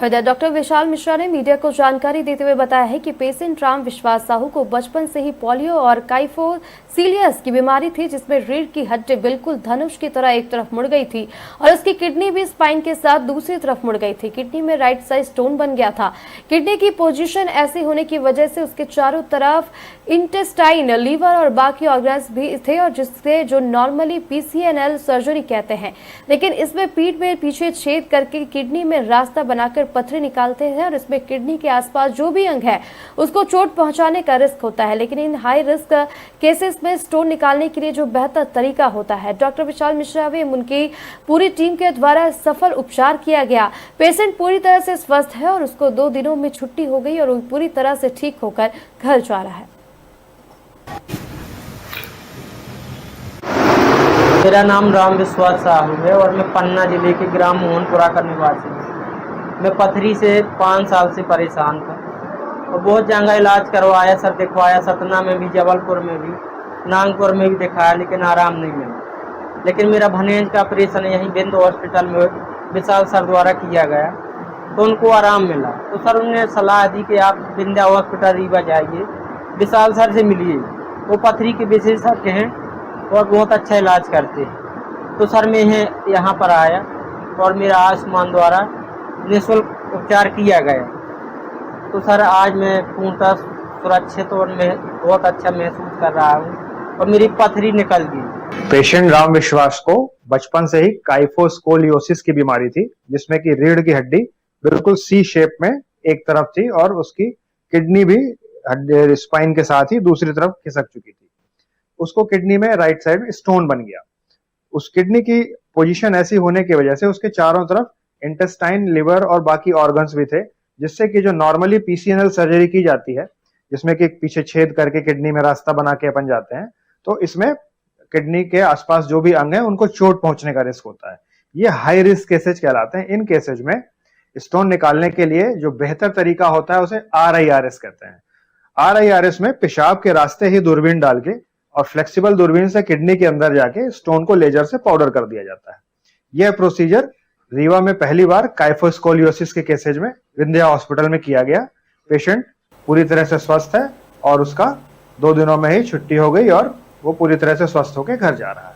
इधर डॉक्टर विशाल मिश्रा ने मीडिया को जानकारी देते हुए बताया है कि पेशेंट राम विश्वास साहू को बचपन से ही पोलियो और काइफोसीलियस की बीमारी थी, जिसमें रीढ़ की हड्डी बिल्कुल धनुष की तरह एक तरफ मुड़ गई थी और उसकी किडनी भी स्पाइन के साथ दूसरी तरफ मुड़ गई थी। किडनी में राइट साइड स्टोन बन गया था। किडनी की पोजीशन ऐसी होने की वजह से उसके चारों तरफ इंटेस्टाइन, लीवर और बाकी ऑर्गन्स भी थे, और जिससे जो नॉर्मली PCNL सर्जरी कहते हैं, लेकिन इसमें पीठ में पीछे छेद करके किडनी में रास्ता बनाकर पथरी निकालते हैं और इसमें किडनी के आसपास जो भी अंग है उसको चोट पहुंचाने का रिस्क होता है। लेकिन इन हाई रिस्क केसेस में स्टोन निकालने के लिए जो बेहतर तरीका होता है, डॉक्टर विशाल मिश्रा व उनकी पूरी टीम के द्वारा सफल उपचार किया गया। पेशेंट पूरी तरह से स्वस्थ है और उसको 2 दिनों में छुट्टी हो गई और वो पूरी तरह से ठीक होकर घर जा रहा है। मेरा नाम राम विश्वास साहू है और मैं पन्ना जिले के ग्राम मोहनपुरा का निवासी हूँ। मैं पथरी से 5 साल से परेशान था और बहुत जगह इलाज करवाया, सर दिखवाया, सतना में भी, जबलपुर में भी, नागपुर में भी दिखाया, लेकिन आराम नहीं मिला। लेकिन मेरा भनेज का ऑपरेशन यहीं बिंद हॉस्पिटल में विशाल सर द्वारा किया गया तो उनको आराम मिला। तो सर उन्होंने सलाह दी कि आप बिंदा हॉस्पिटल रीवा जाइए, विशाल सर से मिलिए, वो पथरी के विशेषज्ञ हैं और बहुत अच्छा इलाज करते हैं। तो सर मैं यहाँ पर आया और मेरा आयुष्मान द्वारा निःशुल्क उपचार किया गया। तो सर आज मैं पूर्णतः सुरक्षित और मैं बहुत अच्छा महसूस कर रहा हूँ और मेरी पथरी निकल गई। पेशेंट राम विश्वास को बचपन से ही काइफोस्कोलियोसिस की बीमारी थी, जिसमें कि रीढ़ की हड्डी बिल्कुल C शेप में एक तरफ थी और उसकी किडनी भी स्पाइन के साथ ही दूसरी तरफ खिसक चुकी थी। उसको किडनी में राइट साइड स्टोन बन गया। उस किडनी की पोजीशन ऐसी होने की वजह से उसके चारों तरफ इंटेस्टाइन, लिवर और बाकी ऑर्गन्स भी थे, जिससे कि जो नॉर्मली PCNL सर्जरी की जाती है, जिसमें कि पीछे छेद करके किडनी में रास्ता बना के अपन जाते हैं, तो इसमें किडनी के आसपास जो भी अंग है उनको चोट पहुंचने का रिस्क होता है। ये हाई रिस्क केसेज कहलाते हैं। इन केसेज में स्टोन निकालने के लिए जो बेहतर तरीका होता है उसे RIRS कहते हैं। RIRS में पेशाब के रास्ते ही दूरबीन डाल के और फ्लेक्सिबल दूरबीन से किडनी के अंदर जाके स्टोन को लेजर से पाउडर कर दिया जाता है। यह प्रोसीजर रीवा में पहली बार काइफोस्कोलियोसिस के केसेज में विंध्या हॉस्पिटल में किया गया। पेशेंट पूरी तरह से स्वस्थ है और उसका 2 दिनों में ही छुट्टी हो गई और वो पूरी तरह से स्वस्थ होकर घर जा रहा है।